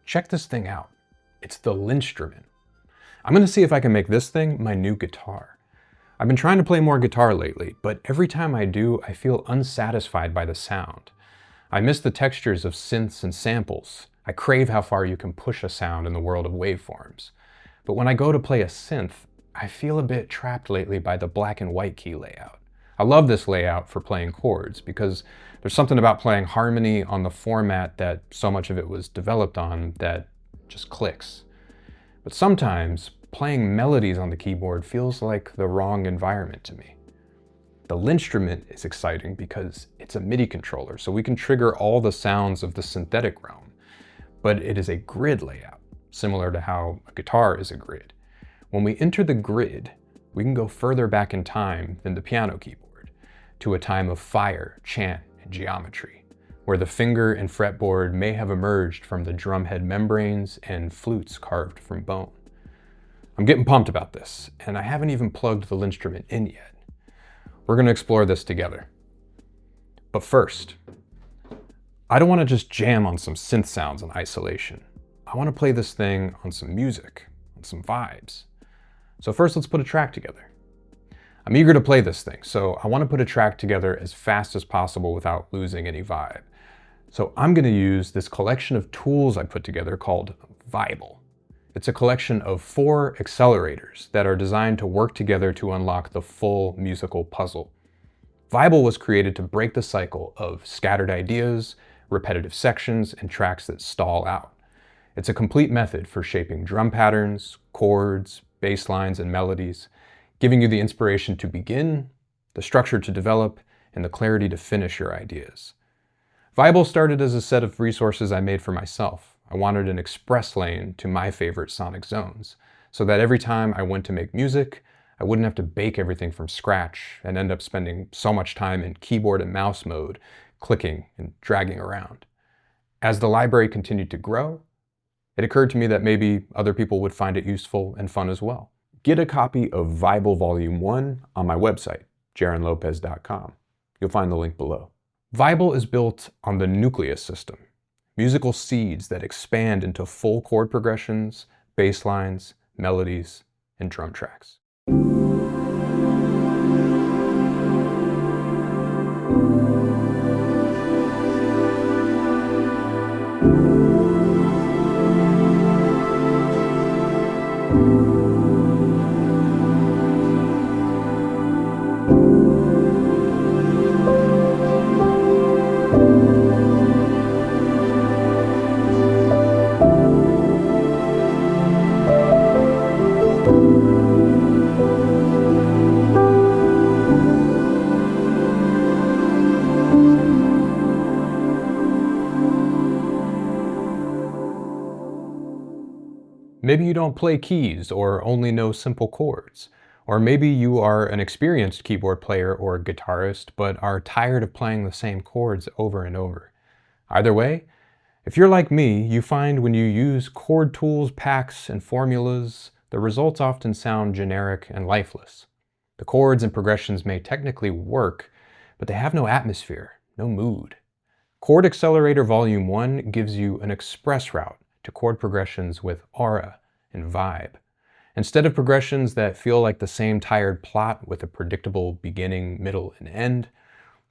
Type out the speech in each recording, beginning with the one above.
check this thing out. It's the Linstrument. I'm gonna see if I can make this thing my new guitar. I've been trying to play more guitar lately, but every time I do, I feel unsatisfied by the sound. I miss the textures of synths and samples. I crave how far you can push a sound in the world of waveforms. But when I go to play a synth, I feel a bit trapped lately by the black and white key layout. I love this layout for playing chords because there's something about playing harmony on the format that so much of it was developed on that just clicks. But sometimes playing melodies on the keyboard feels like the wrong environment to me. The Linstrument is exciting because it's a MIDI controller, so we can trigger all the sounds of the synthetic realm. But it is a grid layout, similar to how a guitar is a grid. When we enter the grid, we can go further back in time than the piano keyboard, to a time of fire, chant, and geometry, where the finger and fretboard may have emerged from the drumhead membranes and flutes carved from bone. I'm getting pumped about this, and I haven't even plugged the Linstrument in yet. We're going to explore this together. But first, I don't want to just jam on some synth sounds in isolation. I want to play this thing on some music, on some vibes. So first, let's put a track together. I'm eager to play this thing, so I want to put a track together as fast as possible without losing any vibe. So I'm going to use this collection of tools I put together called Vible. It's a collection of 4 accelerators that are designed to work together to unlock the full musical puzzle. Vible was created to break the cycle of scattered ideas, repetitive sections, and tracks that stall out. It's a complete method for shaping drum patterns, chords, bass lines, and melodies, giving you the inspiration to begin, the structure to develop, and the clarity to finish your ideas. Vible started as a set of resources I made for myself. I wanted an express lane to my favorite sonic zones, so that every time I went to make music, I wouldn't have to bake everything from scratch and end up spending so much time in keyboard and mouse mode, clicking and dragging around. As the library continued to grow, it occurred to me that maybe other people would find it useful and fun as well. Get a copy of Vible Volume 1 on my website, jaronlopez.com. You'll find the link below. Vible is built on the nucleus system, musical seeds that expand into full chord progressions, bass lines, melodies, and drum tracks. Maybe you don't play keys or only know simple chords. Or maybe you are an experienced keyboard player or guitarist, but are tired of playing the same chords over and over. Either way, if you're like me, you find when you use chord tools, packs, and formulas, the results often sound generic and lifeless. The chords and progressions may technically work, but they have no atmosphere, no mood. Chord Accelerator Volume 1 gives you an express route to chord progressions with aura and vibe. Instead of progressions that feel like the same tired plot with a predictable beginning, middle, and end,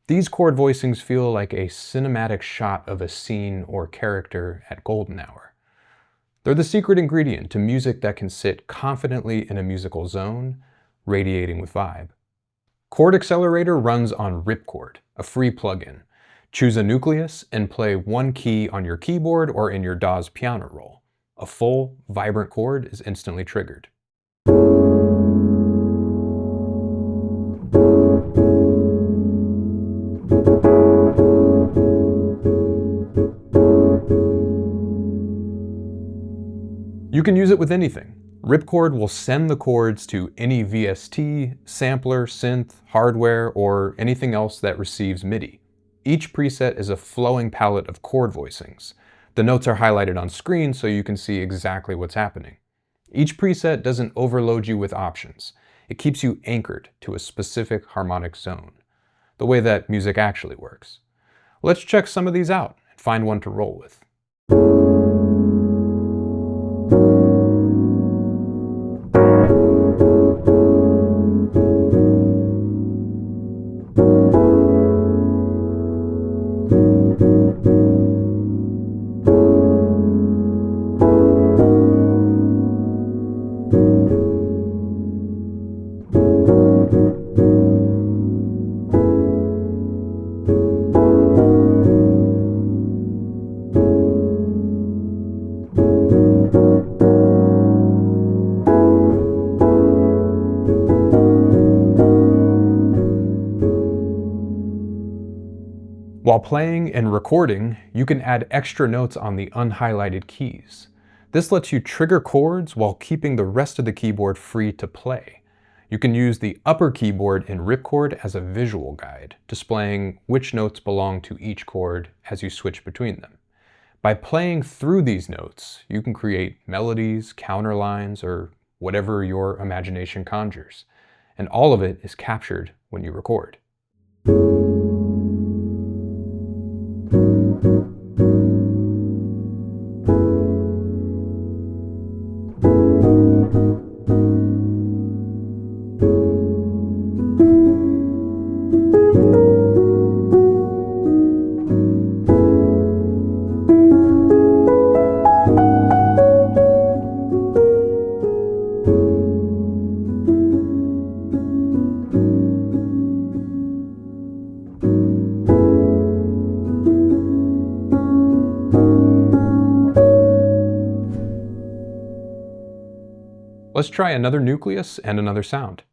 these chord voicings feel like a cinematic shot of a scene or character at golden hour. They're the secret ingredient to music that can sit confidently in a musical zone, radiating with vibe. Chord Accelerator runs on Ripchord, a free plugin. Choose a nucleus and play one key on your keyboard or in your DAW's piano roll. A full, vibrant chord is instantly triggered. You can use it with anything. Ripchord will send the chords to any VST, sampler, synth, hardware, or anything else that receives MIDI. Each preset is a flowing palette of chord voicings. The notes are highlighted on screen so you can see exactly what's happening. Each preset doesn't overload you with options. It keeps you anchored to a specific harmonic zone, the way that music actually works. Let's check some of these out and find one to roll with. While playing and recording, you can add extra notes on the unhighlighted keys. This lets you trigger chords while keeping the rest of the keyboard free to play. You can use the upper keyboard in ripchord as a visual guide, displaying which notes belong to each chord as you switch between them. By playing through these notes, you can create melodies, counterlines, or whatever your imagination conjures. And all of it is captured when you record. Let's try another nucleus and another sound.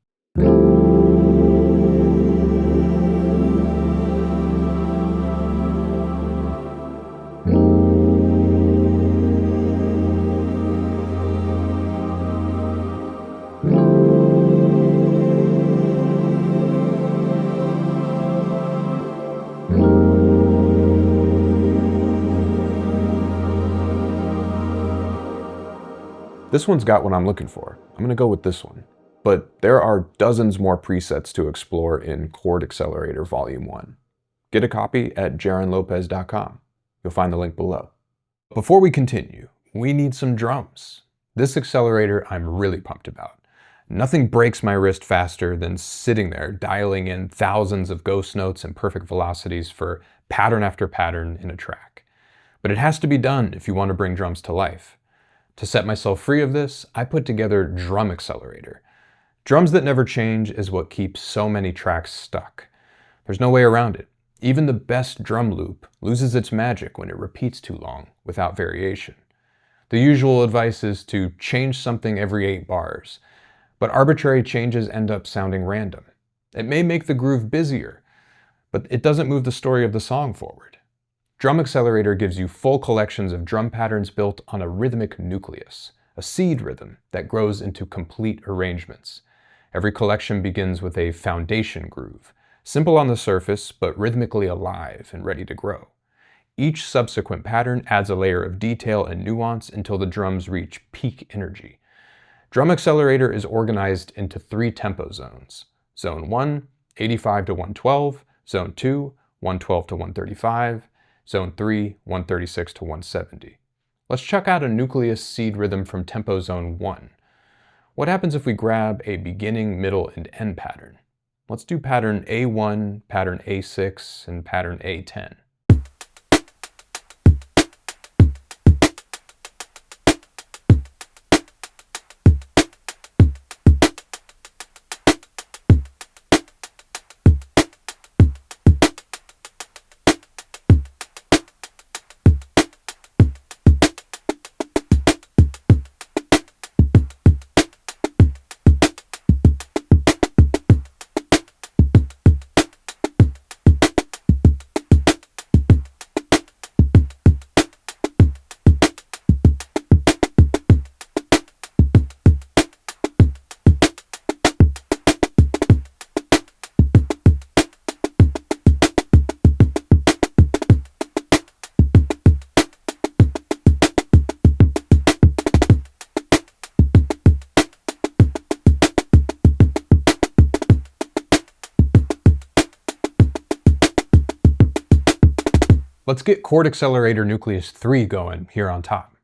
This one's got what I'm looking for. I'm gonna go with this one. But there are dozens more presets to explore in Chord Accelerator Volume 1. Get a copy at jaronlopez.com. You'll find the link below. Before we continue, we need some drums. This accelerator I'm really pumped about. Nothing breaks my wrist faster than sitting there dialing in thousands of ghost notes and perfect velocities for pattern after pattern in a track. But it has to be done if you want to bring drums to life. To set myself free of this, I put together Drum Accelerator. Drums that never change is what keeps so many tracks stuck. There's no way around it. Even the best drum loop loses its magic when it repeats too long without variation. The usual advice is to change something every 8 bars, but arbitrary changes end up sounding random. It may make the groove busier, but it doesn't move the story of the song forward. Drum Accelerator gives you full collections of drum patterns built on a rhythmic nucleus, a seed rhythm that grows into complete arrangements. Every collection begins with a foundation groove, simple on the surface, but rhythmically alive and ready to grow. Each subsequent pattern adds a layer of detail and nuance until the drums reach peak energy. Drum Accelerator is organized into 3 tempo zones. Zone 1, 85 to 112, Zone 2, 112 to 135, Zone 3, 136 to 170. Let's check out a nucleus seed rhythm from tempo zone 1. What happens if we grab a beginning, middle, and end pattern? Let's do pattern A1, pattern A6, and pattern A10. Let's get Chord Accelerator Nucleus 3 going here on top.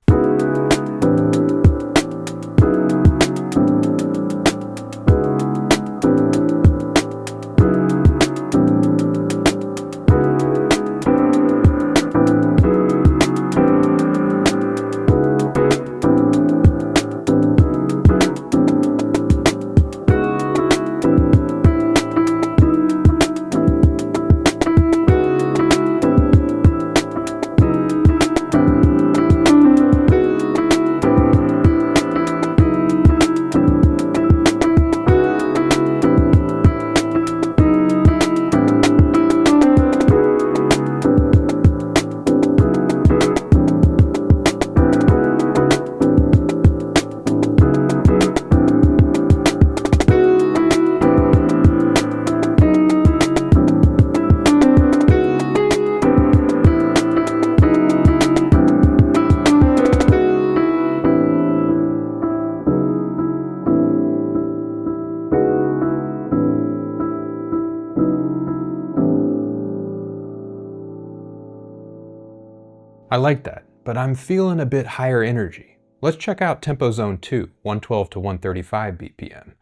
I like that, but I'm feeling a bit higher energy. Let's check out tempo zone 2, 112 to 135 BPM.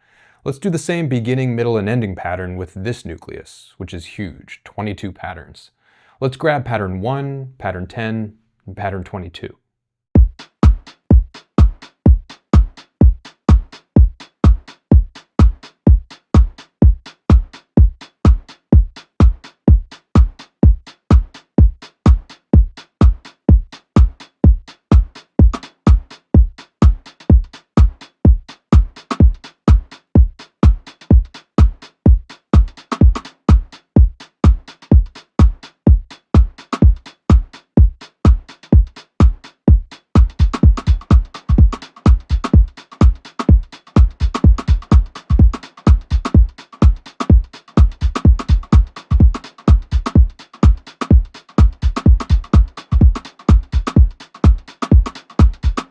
Let's do the same beginning, middle, and ending pattern with this nucleus, which is huge, 22 patterns. Let's grab pattern 1, pattern 10, and pattern 22.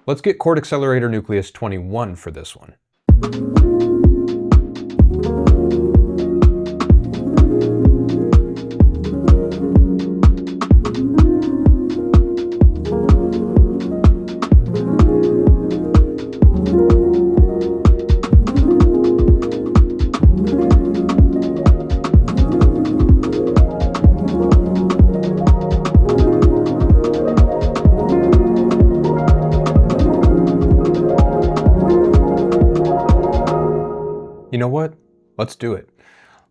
Let's get chord accelerator nucleus 21 for this one. You know what? Let's do it.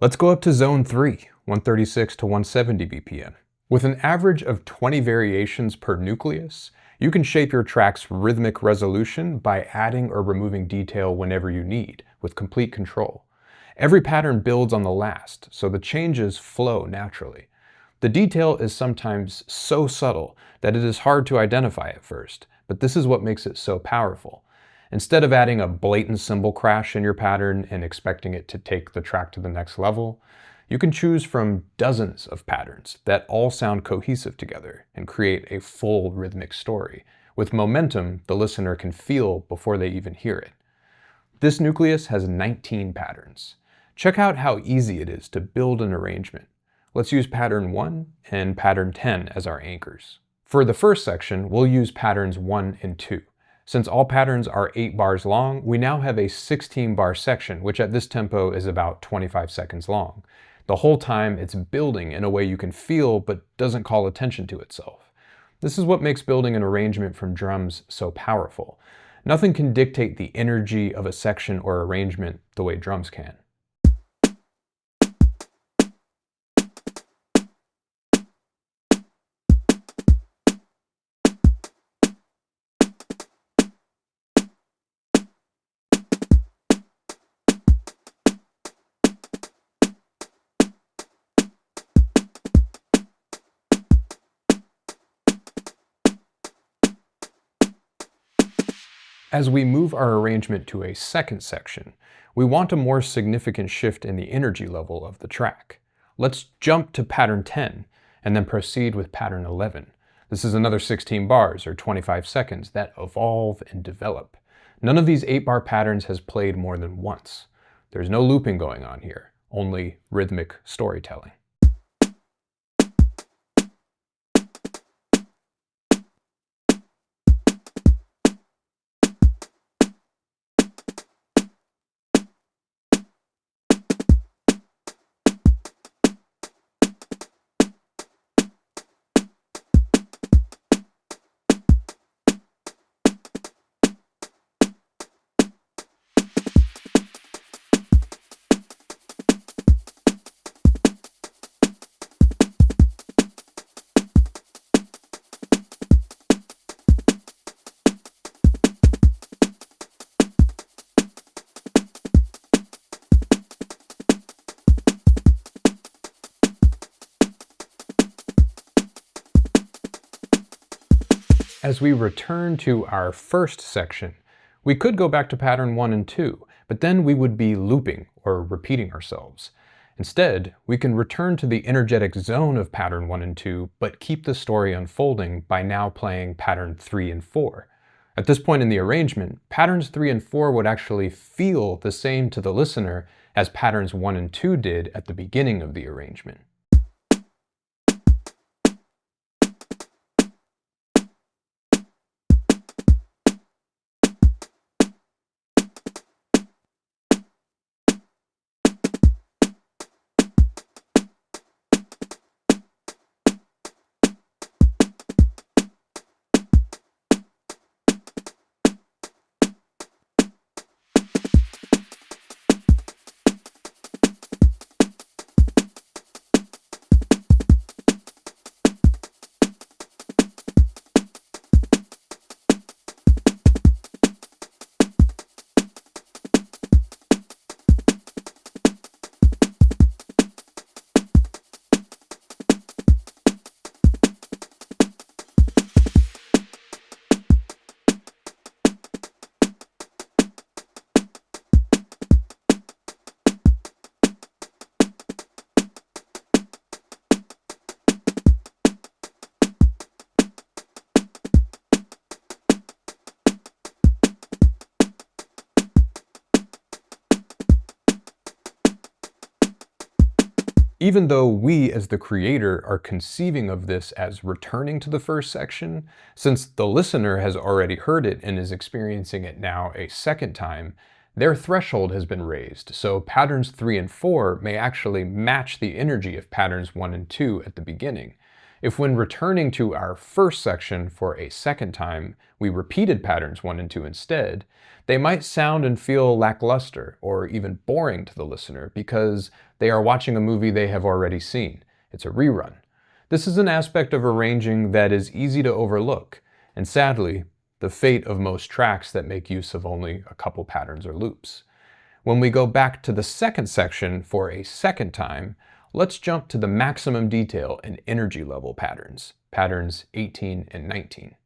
Let's go up to zone 3, 136 to 170 BPM. With an average of 20 variations per nucleus, you can shape your track's rhythmic resolution by adding or removing detail whenever you need, with complete control. Every pattern builds on the last, so the changes flow naturally. The detail is sometimes so subtle that it is hard to identify at first, but this is what makes it so powerful. Instead of adding a blatant cymbal crash in your pattern and expecting it to take the track to the next level, you can choose from dozens of patterns that all sound cohesive together and create a full rhythmic story, with momentum the listener can feel before they even hear it. This nucleus has 19 patterns. Check out how easy it is to build an arrangement. Let's use pattern 1 and pattern 10 as our anchors. For the first section, we'll use patterns 1 and 2. Since all patterns are 8 bars long, we now have a 16-bar section, which at this tempo is about 25 seconds long. The whole time it's building in a way you can feel but doesn't call attention to itself. This is what makes building an arrangement from drums so powerful. Nothing can dictate the energy of a section or arrangement the way drums can. As we move our arrangement to a second section, we want a more significant shift in the energy level of the track. Let's jump to pattern 10 and then proceed with pattern 11. This is another 16 bars or 25 seconds that evolve and develop. None of these 8-bar patterns has played more than once. There's no looping going on here, only rhythmic storytelling. As we return to our first section, we could go back to pattern 1 and 2, but then we would be looping or repeating ourselves. Instead, we can return to the energetic zone of pattern 1 and 2, but keep the story unfolding by now playing pattern 3 and 4. At this point in the arrangement, patterns 3 and 4 would actually feel the same to the listener as patterns 1 and 2 did at the beginning of the arrangement. Even though we, as the creator, are conceiving of this as returning to the first section, since the listener has already heard it and is experiencing it now a second time, their threshold has been raised, so patterns 3 and 4 may actually match the energy of patterns 1 and 2 at the beginning. If when returning to our first section for a second time, we repeated patterns 1 and 2 instead, they might sound and feel lackluster or even boring to the listener because they are watching a movie they have already seen. It's a rerun. This is an aspect of arranging that is easy to overlook, and sadly, the fate of most tracks that make use of only a couple patterns or loops. When we go back to the second section for a second time, let's jump to the maximum detail and energy level patterns, patterns 18 and 19.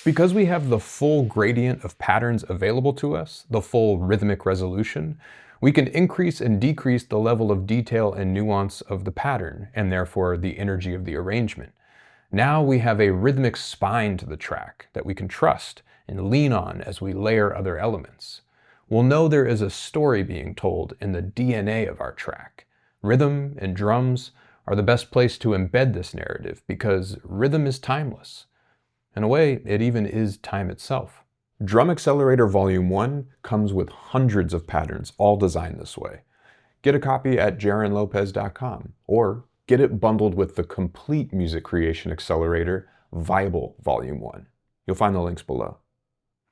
Because we have the full gradient of patterns available to us, the full rhythmic resolution, we can increase and decrease the level of detail and nuance of the pattern, and therefore the energy of the arrangement. Now we have a rhythmic spine to the track that we can trust and lean on as we layer other elements. We'll know there is a story being told in the DNA of our track. Rhythm and drums are the best place to embed this narrative because rhythm is timeless. In a way, it even is time itself. Drum Accelerator Volume 1 comes with hundreds of patterns, all designed this way. Get a copy at jaronlopez.com, or get it bundled with the complete music creation accelerator, Vible Volume 1. You'll find the links below.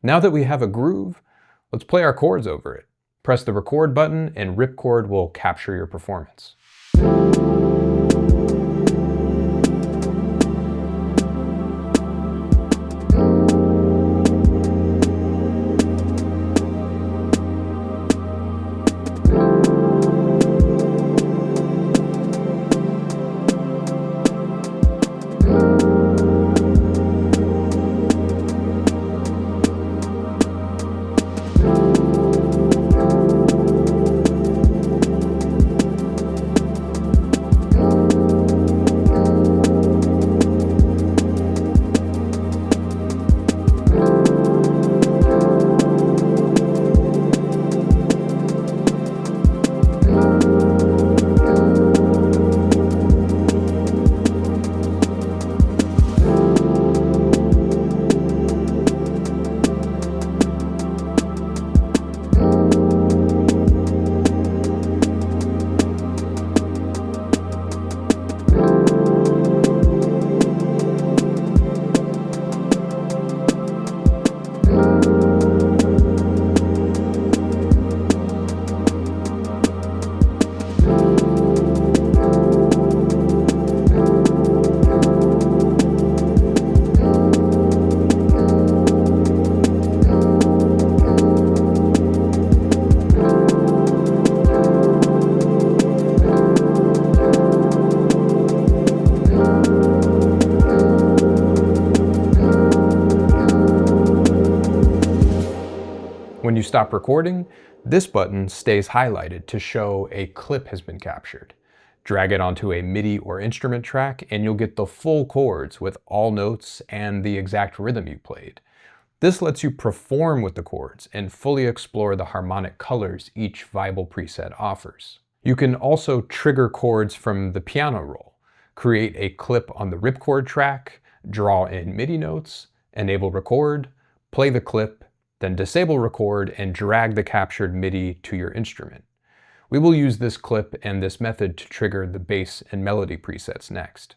Now that we have a groove, let's play our chords over it. Press the record button and ripcord will capture your performance. you stop recording, this button stays highlighted to show a clip has been captured. Drag it onto a MIDI or instrument track and you'll get the full chords with all notes and the exact rhythm you played. This lets you perform with the chords and fully explore the harmonic colors each Vible preset offers. You can also trigger chords from the piano roll, create a clip on the ripcord track, draw in MIDI notes, enable record, play the clip, then disable record and drag the captured MIDI to your instrument. We will use this clip and this method to trigger the bass and melody presets next.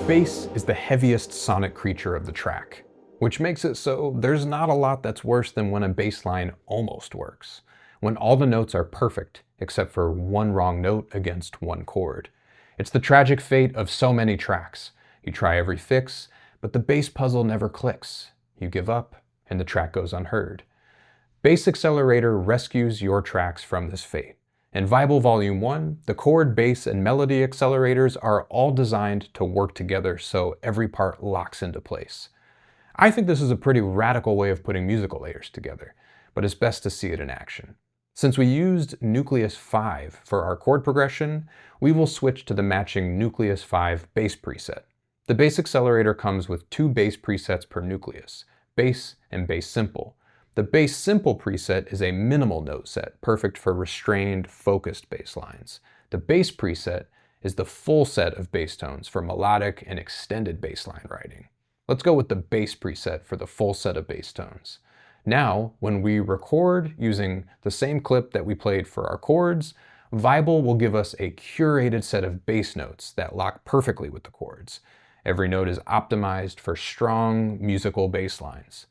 Bass is the heaviest sonic creature of the track, which makes it so there's not a lot that's worse than when a bass line almost works, when all the notes are perfect except for one wrong note against one chord. It's the tragic fate of so many tracks. You try every fix, but the bass puzzle never clicks. You give up, and the track goes unheard. Bass Accelerator rescues your tracks from this fate. In Vible Volume 1, the chord, bass, and melody accelerators are all designed to work together so every part locks into place. I think this is a pretty radical way of putting musical layers together, but it's best to see it in action. Since we used Nucleus 5 for our chord progression, we will switch to the matching Nucleus 5 bass preset. The Bass Accelerator comes with 2 bass presets per nucleus, bass and bass simple. The bass simple preset is a minimal note set, perfect for restrained, focused bass lines. The bass preset is the full set of bass tones for melodic and extended bass line writing. Let's go with the bass preset for the full set of bass tones. Now, when we record using the same clip that we played for our chords, Vible will give us a curated set of bass notes that lock perfectly with the chords. Every note is optimized for strong musical bass lines.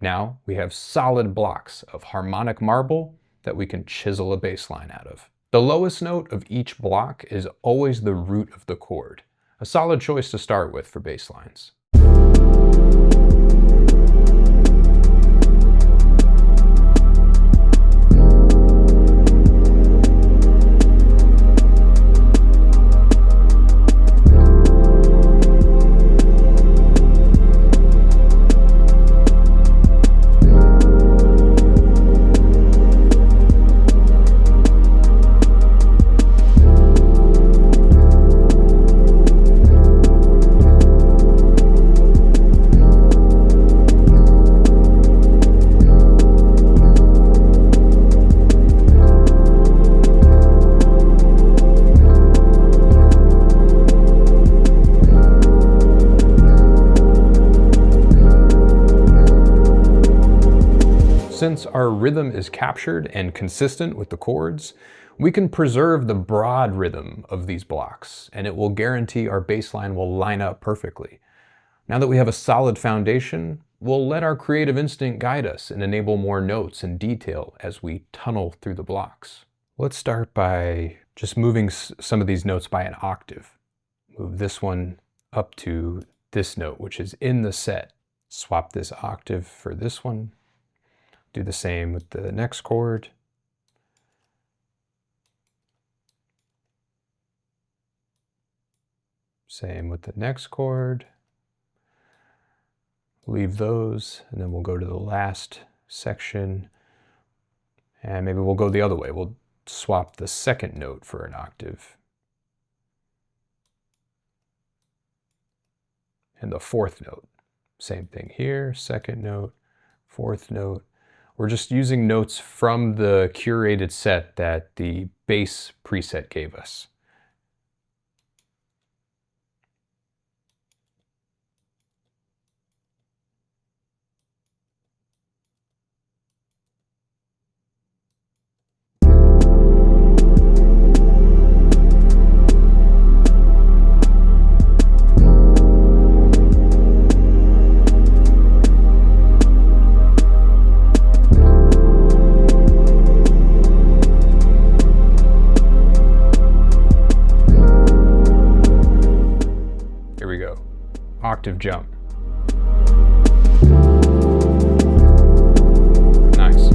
Now we have solid blocks of harmonic marble that we can chisel a bass line out of. The lowest note of each block is always the root of the chord, a solid choice to start with for bass lines. Since our rhythm is captured and consistent with the chords, we can preserve the broad rhythm of these blocks, and it will guarantee our bass line will line up perfectly. Now that we have a solid foundation, we'll let our creative instinct guide us and enable more notes and detail as we tunnel through the blocks. Let's start by just moving some of these notes by an octave. Move this one up to this note, which is in the set. Swap this octave for this one. Do the same with the next chord. Same with the next chord. Leave those, and then we'll go to the last section. And maybe we'll go the other way. We'll swap the second note for an octave. And the fourth note. Same thing here, second note, fourth note. We're just using notes from the curated set that the bass preset gave us. octave jump. Nice.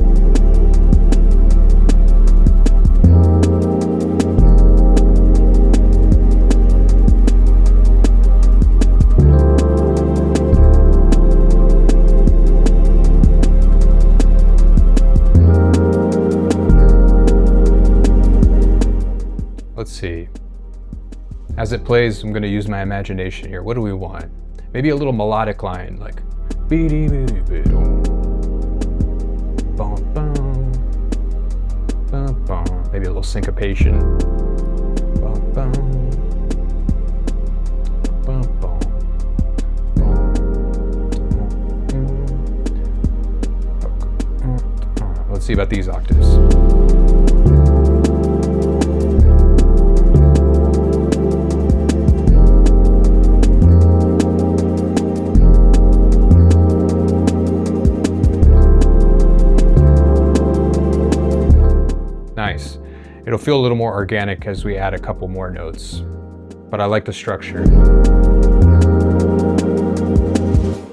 Let's see. As it plays, I'm going to use my imagination here. What do we want? Maybe a little melodic line, like maybe a little syncopation. Let's see about these octaves. Nice. It'll feel a little more organic as we add a couple more notes, but I like the structure.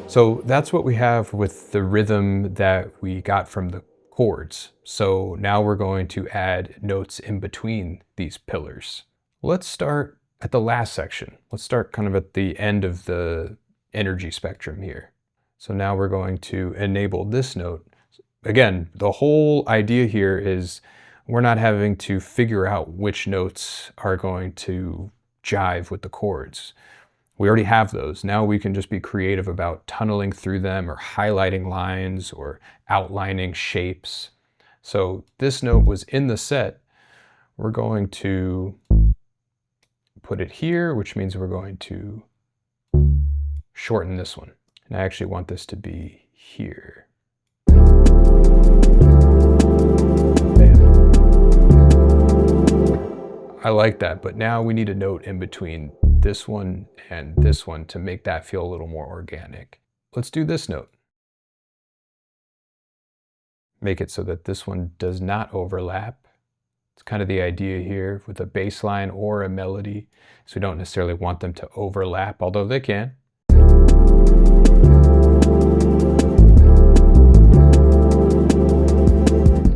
So that's what we have with the rhythm that we got from the chords. So now we're going to add notes in between these pillars. Let's start at the last section. Let's start kind of at the end of the energy spectrum here. So now we're going to enable this note. Again, the whole idea here is we're not having to figure out which notes are going to jive with the chords. We already have those. Now we can just be creative about tunneling through them or highlighting lines or outlining shapes. So this note was in the set. We're going to put it here, which means we're going to shorten this one. And I actually want this to be here. I like that, but now we need a note in between this one and this one to make that feel a little more organic. Let's do this note. Make it so that this one does not overlap. It's kind of the idea here with a bass line or a melody. So we don't necessarily want them to overlap, although they can.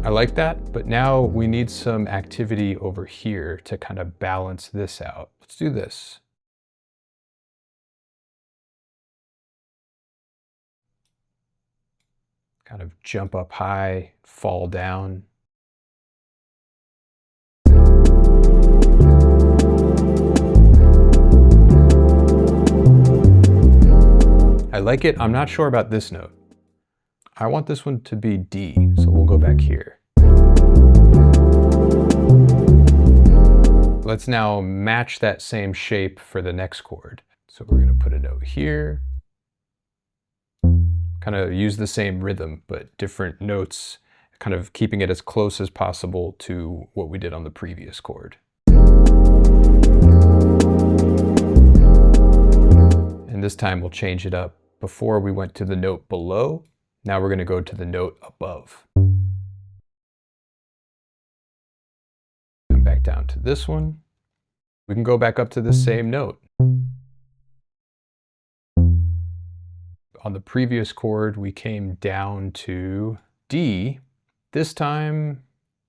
I like that, but now we need some activity over here to kind of balance this out. Let's do this. Kind of jump up high, fall down. I like it. I'm not sure about this note. I want this one to be D, so we'll go back here. Let's now match that same shape for the next chord. So we're going to put a note here. Kind of use the same rhythm, but different notes, kind of keeping it as close as possible to what we did on the previous chord. And this time we'll change it up. Before we went to the note below, now we're going to go to the note above. Come back down to this one. We can go back up to the same note. On the previous chord, we came down to D. This time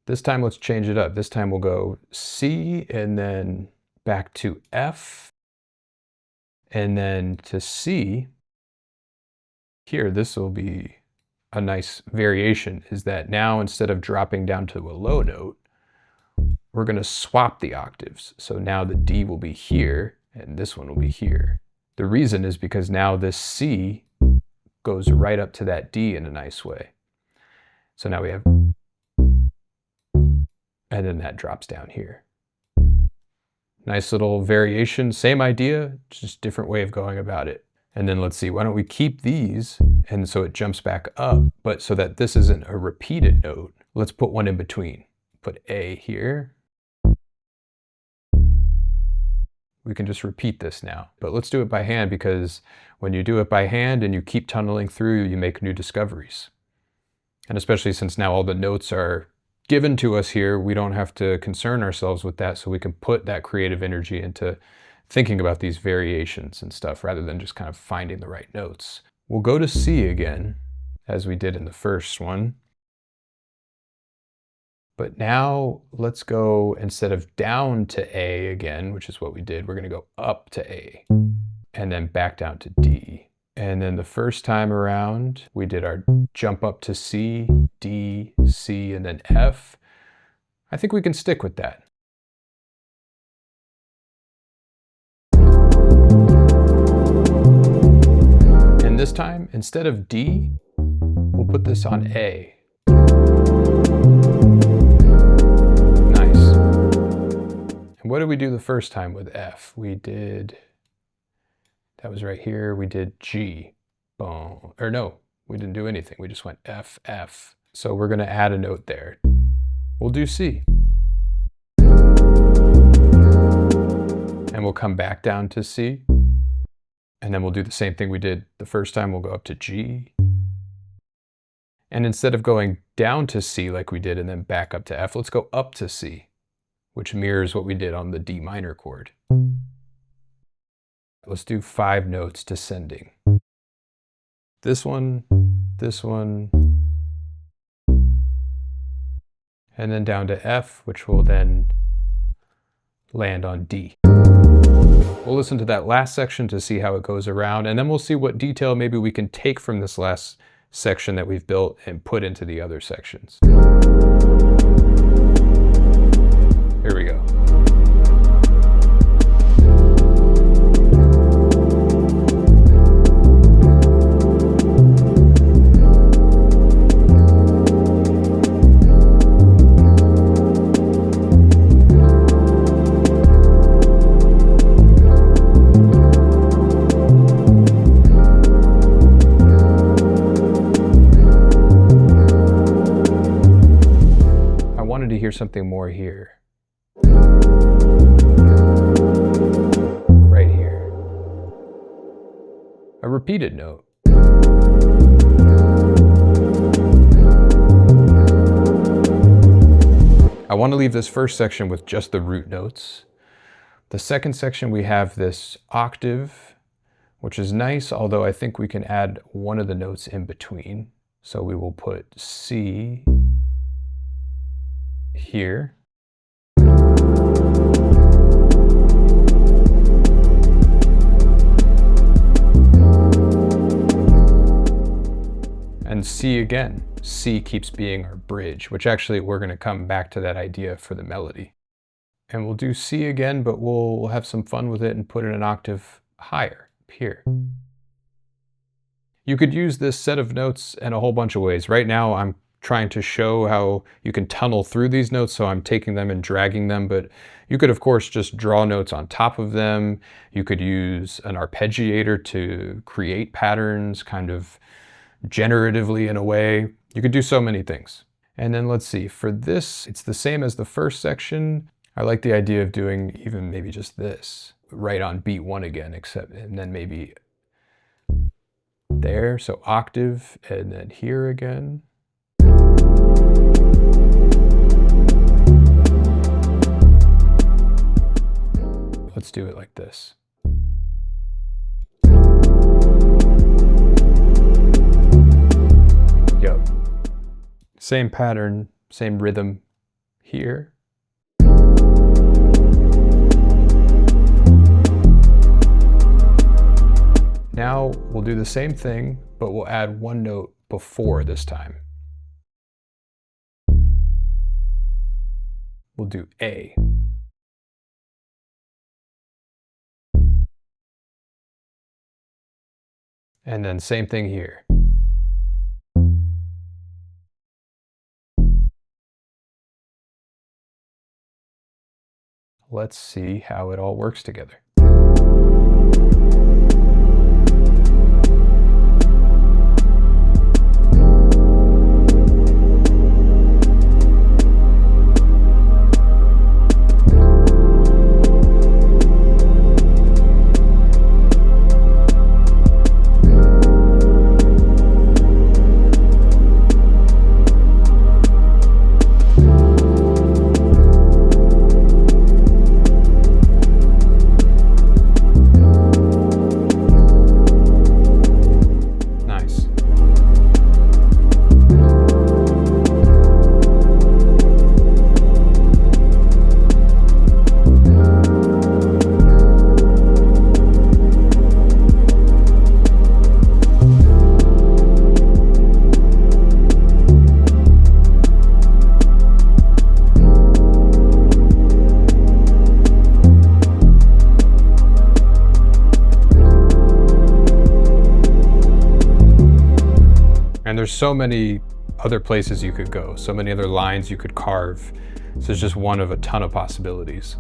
let's change it up. This time we'll go C and then back to F and then to C. Here, this will be a nice variation, is that now instead of dropping down to a low note, we're going to swap the octaves. So now the D will be here and this one will be here. The reason is because now this C goes right up to that D in a nice way. So now we have, and then that drops down here. Nice little variation, same idea, just different way of going about it. And then let's see, why don't we keep these, and so it jumps back up, but so that this isn't a repeated note, let's put one in between. Put A here. We can just repeat this now, but let's do it by hand, because when you do it by hand and you keep tunneling through, you make new discoveries. And especially since now all the notes are given to us here, we don't have to concern ourselves with that, so we can put that creative energy into thinking about these variations and stuff rather than just kind of finding the right notes. We'll go to C again, as we did in the first one. But now let's go, instead of down to A again, which is what we did, we're going to go up to A and then back down to D. And then the first time around, we did our jump up to C, D, C, and then F. I think we can stick with that. And this time, instead of D, we'll put this on A. Nice. And what did we do the first time with F? We did, that was right here, we did G. Boom. Or no, we didn't do anything. We just went F, F. So we're going to add a note there. We'll do C. And we'll come back down to C. And then we'll do the same thing we did the first time. We'll go up to G. And instead of going down to C like we did and then back up to F, let's go up to C, which mirrors what we did on the D minor chord. Let's do 5 notes descending. This one, and then down to F, which will then land on D. We'll listen to that last section to see how it goes around, and then we'll see what detail maybe we can take from this last section that we've built and put into the other sections. Here we go. To hear something more here. Right here. A repeated note. I want to leave this first section with just the root notes. The second section we have this octave, which is nice, although I think we can add one of the notes in between. So we will put C here. And C again. C keeps being our bridge, which actually we're going to come back to that idea for the melody. And we'll do C again, but we'll have some fun with it and put it an octave higher up here. You could use this set of notes in a whole bunch of ways. Right now I'm trying to show how you can tunnel through these notes, so I'm taking them and dragging them, but you could of course just draw notes on top of them. You could use an arpeggiator to create patterns kind of generatively in a way. You could do so many things. And then let's see, for this, it's the same as the first section. I like the idea of doing even maybe just this, right on beat 1 again, except, and then maybe there, so octave, and then here again. Let's do it like this. Yep. Same pattern, same rhythm here. Now we'll do the same thing, but we'll add one note before this time. We'll do A. And then same thing here. Let's see how it all works together. there's so many other places you could go, so many other lines you could carve. This is just one of a ton of possibilities.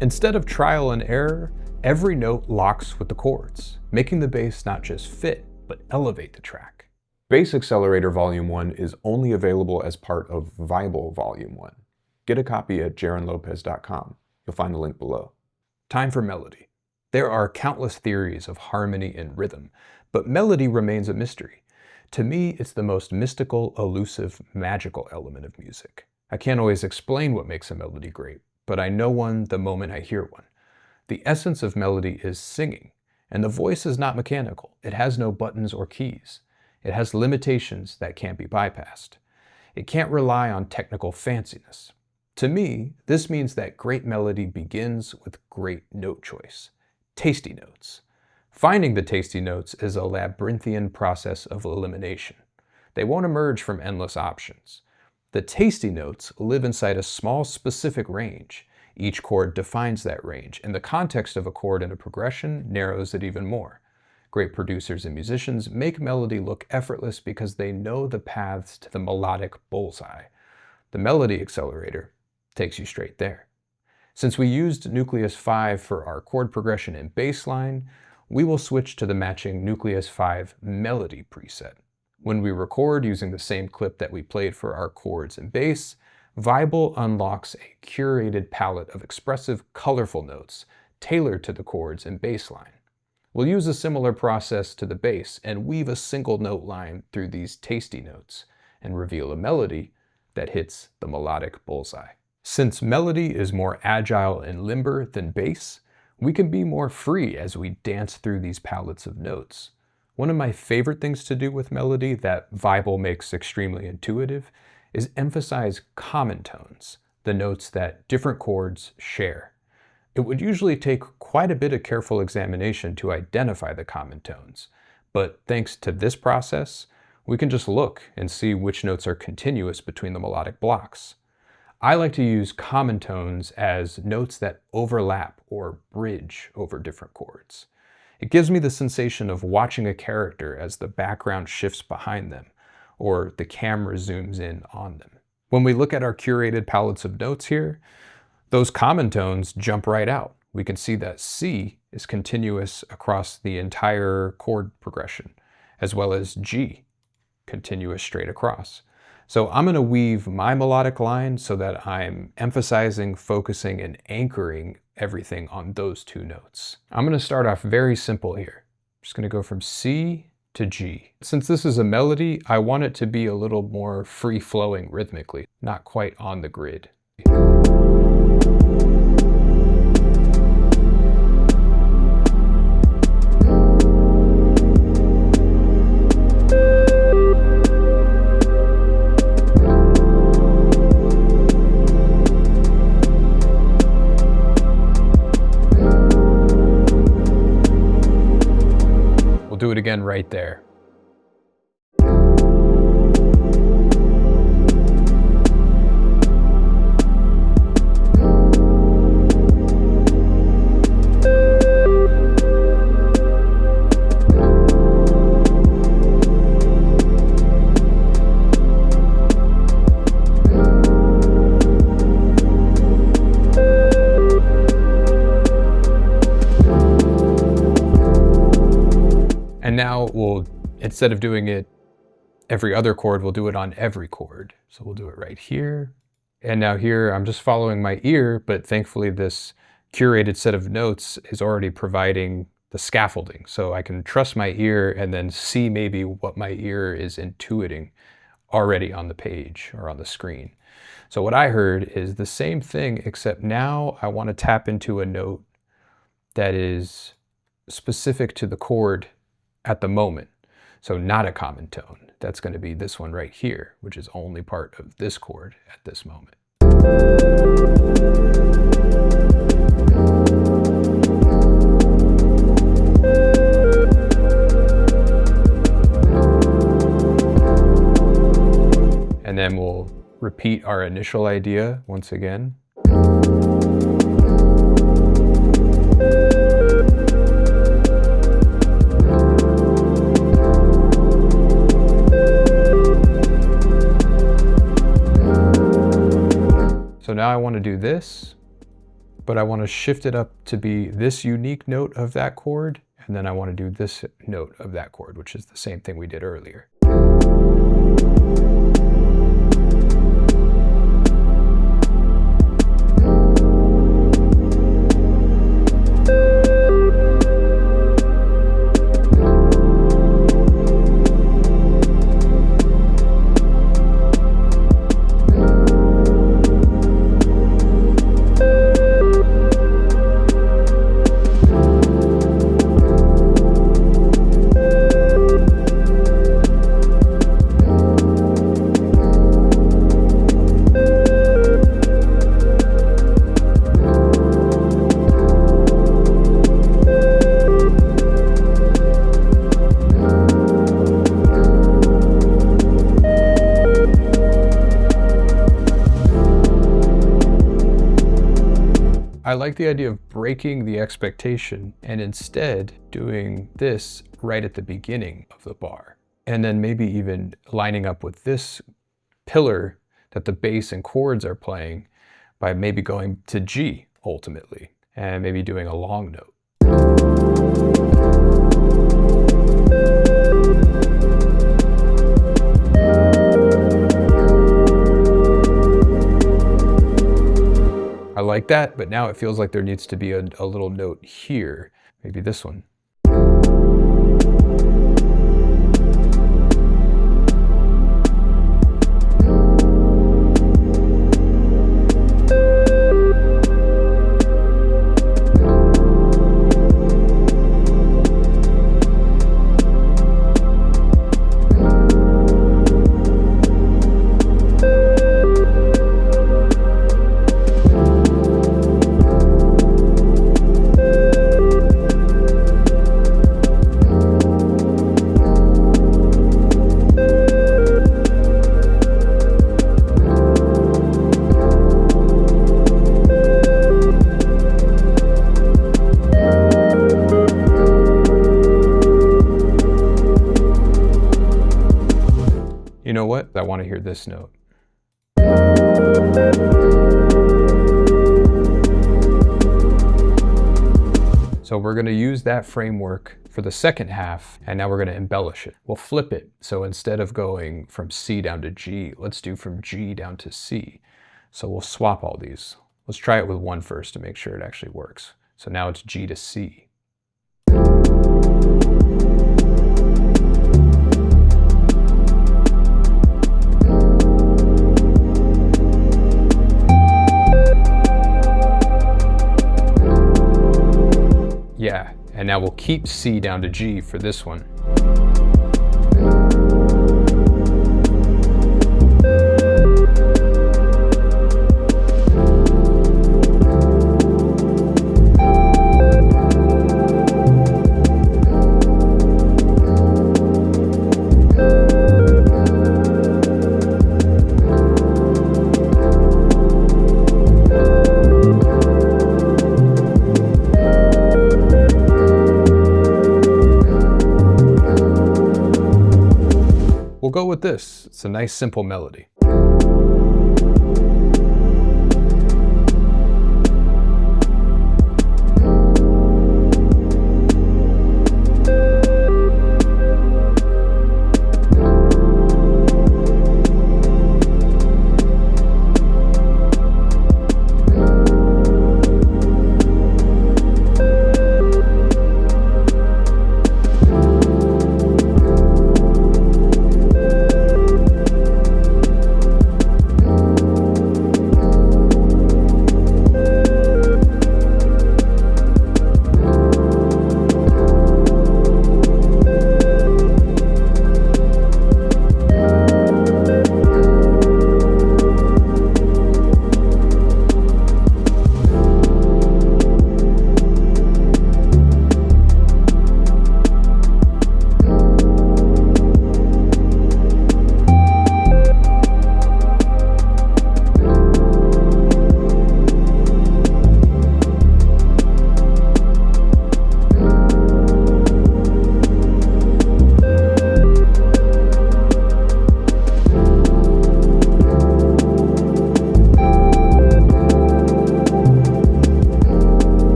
Instead of trial and error, every note locks with the chords, making the bass not just fit, but elevate the track. Bass Accelerator Volume 1 is only available as part of Vible Volume 1. Get a copy at jaronlopez.com. You'll find the link below. Time for melody. There are countless theories of harmony and rhythm, but melody remains a mystery. To me, it's the most mystical, elusive, magical element of music. I can't always explain what makes a melody great, but I know one the moment I hear one. The essence of melody is singing, and the voice is not mechanical. It has no buttons or keys. It has limitations that can't be bypassed. It can't rely on technical fanciness. To me, this means that great melody begins with great note choice, tasty notes. Finding the tasty notes is a labyrinthian process of elimination. They won't emerge from endless options. The tasty notes live inside a small specific range. Each chord defines that range, and the context of a chord in a progression narrows it even more. Great producers and musicians make melody look effortless because they know the paths to the melodic bullseye. The Melody Accelerator takes you straight there. Since we used Nucleus 5 for our chord progression and bass line, we will switch to the matching Nucleus 5 Melody preset. When we record using the same clip that we played for our chords and bass, Vible unlocks a curated palette of expressive, colorful notes tailored to the chords and bass line. We'll use a similar process to the bass and weave a single note line through these tasty notes and reveal a melody that hits the melodic bullseye. Since melody is more agile and limber than bass, we can be more free as we dance through these palettes of notes. One of my favorite things to do with melody that Vible makes extremely intuitive is emphasize common tones, the notes that different chords share. It would usually take quite a bit of careful examination to identify the common tones, but thanks to this process, we can just look and see which notes are continuous between the melodic blocks. I like to use common tones as notes that overlap or bridge over different chords. It gives me the sensation of watching a character as the background shifts behind them, or the camera zooms in on them. When we look at our curated palettes of notes here, those common tones jump right out. We can see that C is continuous across the entire chord progression, as well as G, continuous straight across. So I'm going to weave my melodic line so that I'm emphasizing, focusing, and anchoring everything on those two notes. I'm going to start off very simple here. I'm just going to go from C to G. Since this is a melody, I want it to be a little more free-flowing rhythmically, not quite on the grid. Do it again right there. And now we'll, instead of doing it every other chord, we'll do it on every chord. So we'll do it right here. And now here, I'm just following my ear, but thankfully this curated set of notes is already providing the scaffolding. So I can trust my ear and then see maybe what my ear is intuiting already on the page or on the screen. So what I heard is the same thing, except now I want to tap into a note that is specific to the chord at the moment. So not a common tone. That's going to be this one right here, which is only part of this chord at this moment. And then we'll repeat our initial idea once again. So now I want to do this, but I want to shift it up to be this unique note of that chord, and then I want to do this note of that chord, which is the same thing we did earlier. I like the idea of breaking the expectation and instead doing this right at the beginning of the bar. And then maybe even lining up with this pillar that the bass and chords are playing by maybe going to G ultimately, and maybe doing a long note. I like that, but now it feels like there needs to be a little note here. Maybe this one. You know what? I want to hear this note. So we're going to use that framework for the second half, and now we're going to embellish it. We'll flip it. So instead of going from C down to G, let's do from G down to C. So we'll swap all these. Let's try it with one first to make sure it actually works. So now it's G to C. Yeah, and now we'll keep C down to G for this one. We'll go with this. It's a nice simple melody.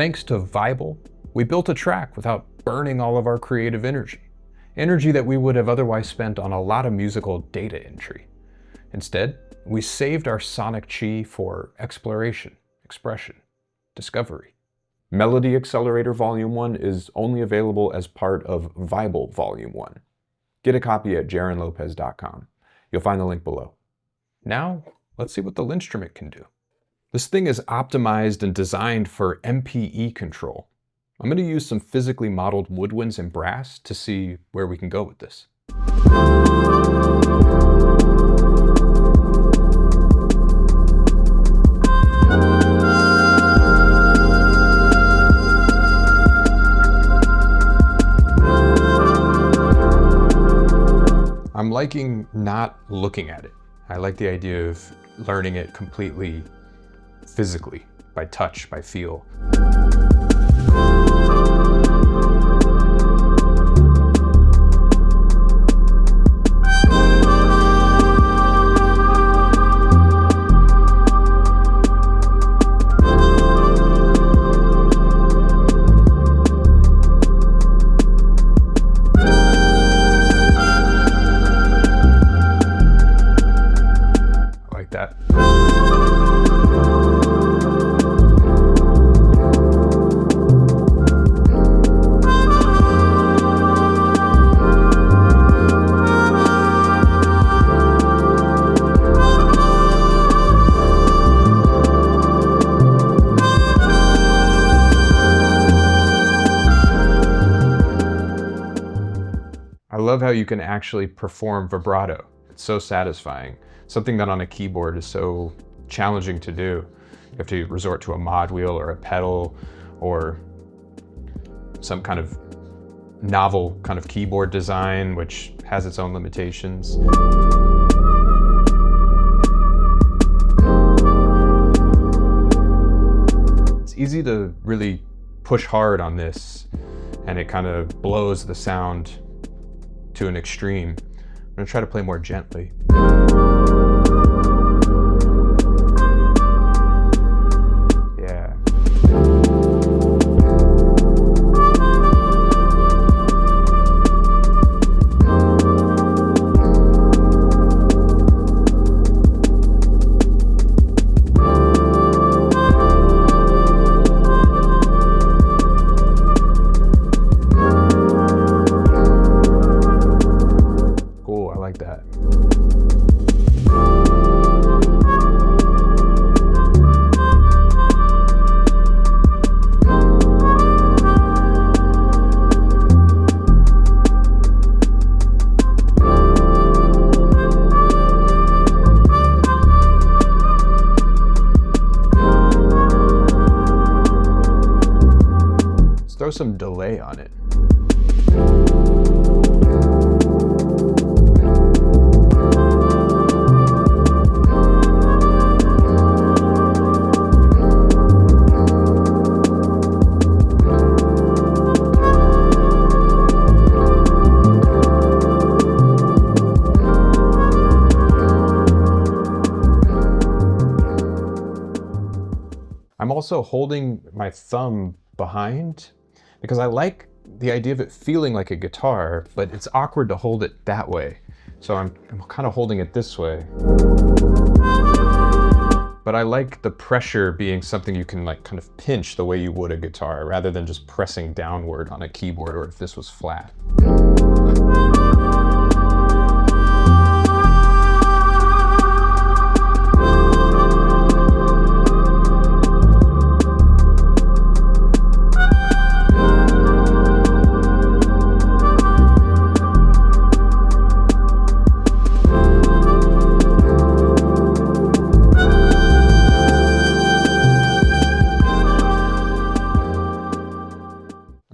thanks to Vible, we built a track without burning all of our creative energy that we would have otherwise spent on a lot of musical data entry. Instead, we saved our sonic chi for exploration, expression, discovery. Melody Accelerator Volume 1 is only available as part of Vible Volume 1. Get a copy at jaronlopez.com. You'll find the link below. Now, let's see what the Linstrument can do. This thing is optimized and designed for MPE control. I'm going to use some physically modeled woodwinds and brass to see where we can go with this. I'm liking not looking at it. I like the idea of learning it completely physically, by touch, by feel. I love how you can actually perform vibrato. It's so satisfying. Something that on a keyboard is so challenging to do. You have to resort to a mod wheel or a pedal or some kind of novel kind of keyboard design, which has its own limitations. It's easy to really push hard on this, and it kind of blows the sound to an extreme. I'm gonna try to play more gently. Yeah. That. Let's throw some delay on it. I'm also holding my thumb behind because I like the idea of it feeling like a guitar, but it's awkward to hold it that way. So I'm kind of holding it this way. But I like the pressure being something you can like kind of pinch the way you would a guitar rather than just pressing downward on a keyboard or if this was flat.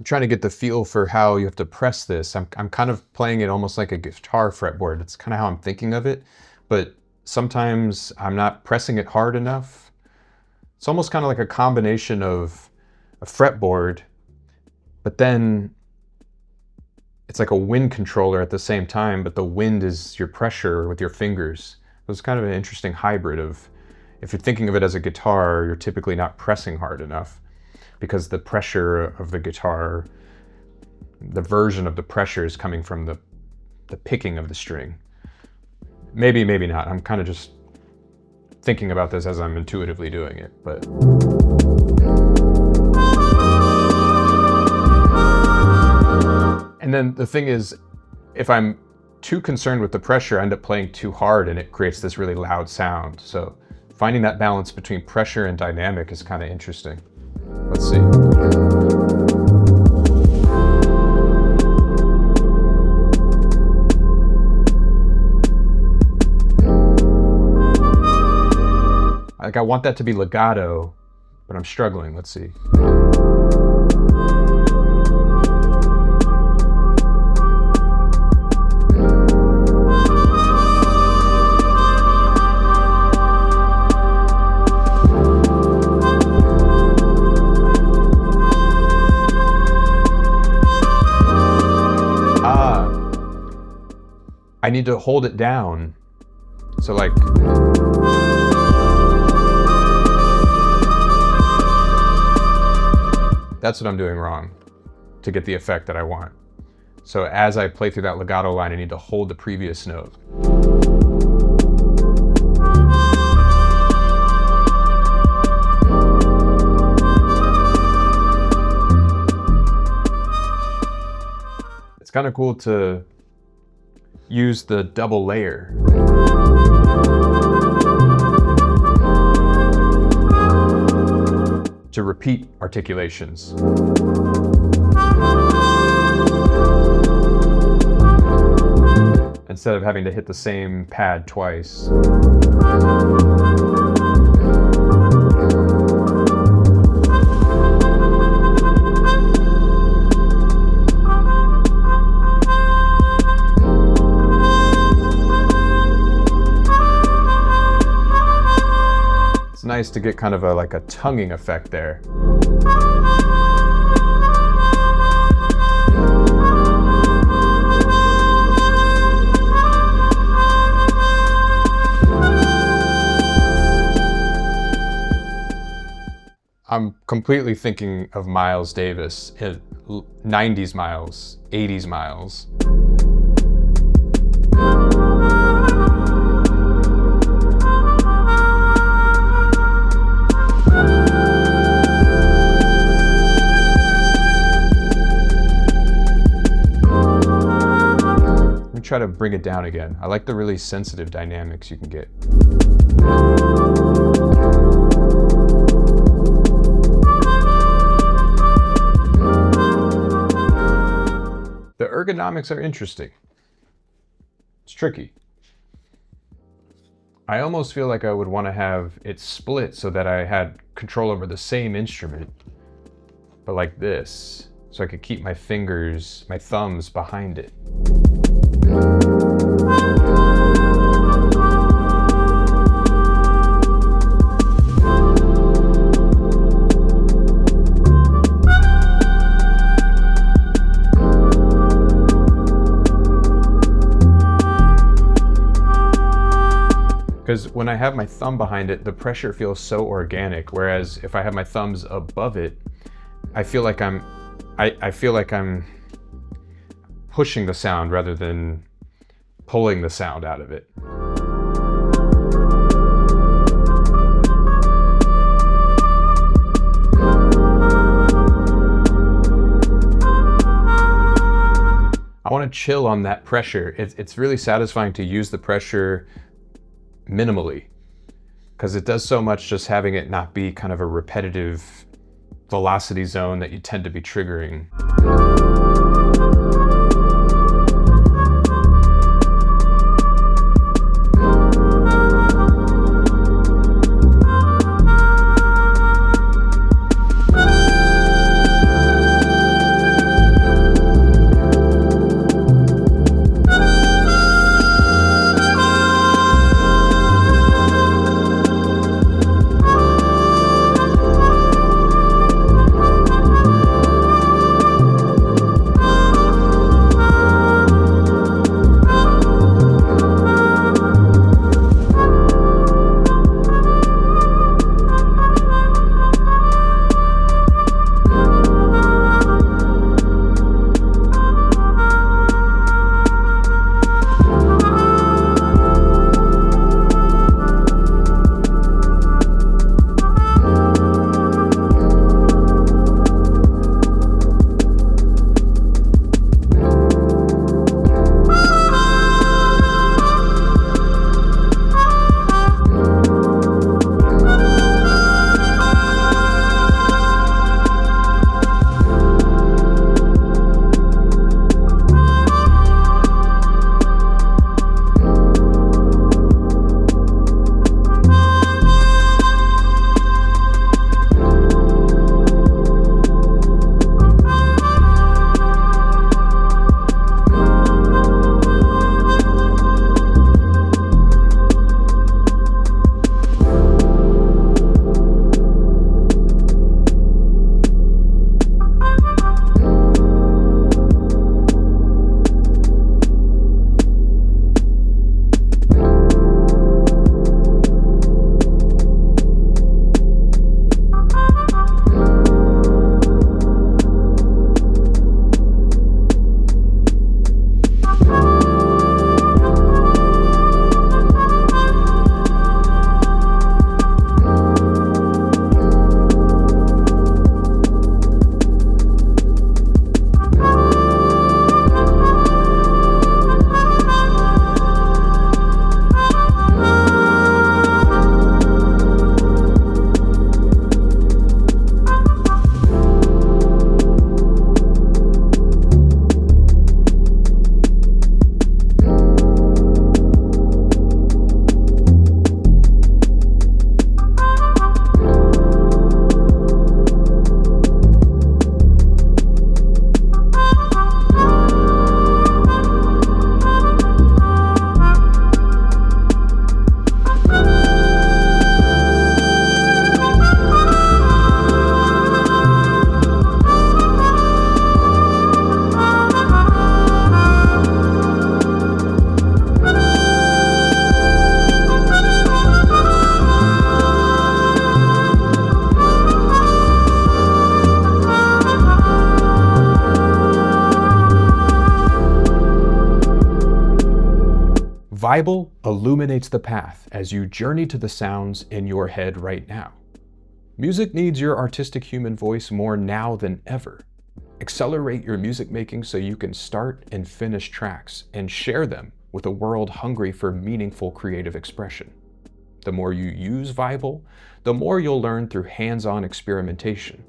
Trying to get the feel for how you have to press this. I'm kind of playing it almost like a guitar fretboard. It's kind of how I'm thinking of it, but sometimes I'm not pressing it hard enough. It's almost kind of like a combination of a fretboard, but then it's like a wind controller at the same time, but the wind is your pressure with your fingers. So it's kind of an interesting hybrid of, if you're thinking of it as a guitar, you're typically not pressing hard enough. because the pressure of the guitar, the version of the pressure is coming from the picking of the string. Maybe, maybe not. I'm kind of just thinking about this as I'm intuitively doing it, but. And then the thing is, if I'm too concerned with the pressure, I end up playing too hard and it creates this really loud sound. So finding that balance between pressure and dynamic is kind of interesting. Let's see. Like, I want that to be legato, but I'm struggling. Let's see. I need to hold it down. So like, that's what I'm doing wrong to get the effect that I want. So as I play through that legato line, I need to hold the previous note. It's kind of cool to use the double layer. To repeat articulations. Instead of having to hit the same pad twice. It's nice to get kind of like a tonguing effect there. I'm completely thinking of Miles Davis, 90s Miles, 80s Miles. Try to bring it down again. I like the really sensitive dynamics you can get. The ergonomics are interesting. It's tricky. I almost feel like I would want to have it split so that I had control over the same instrument, but like this, so I could keep my fingers, my thumbs behind it. Because when I have my thumb behind it, the pressure feels so organic, whereas if I have my thumbs above it, I feel like I'm pushing the sound rather than pulling the sound out of it. I want to chill on that pressure. It's really satisfying to use the pressure minimally, because it does so much just having it not be kind of a repetitive velocity zone that you tend to be triggering. Vible illuminates the path as you journey to the sounds in your head right now. Music needs your artistic human voice more now than ever. Accelerate your music making so you can start and finish tracks and share them with a world hungry for meaningful creative expression. The more you use Vible, the more you'll learn through hands-on experimentation,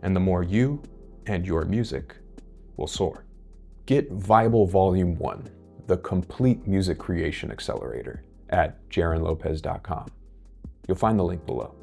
and the more you and your music will soar. Get Vible Volume 1, the complete music creation accelerator, at jaronlopez.com. You'll find the link below.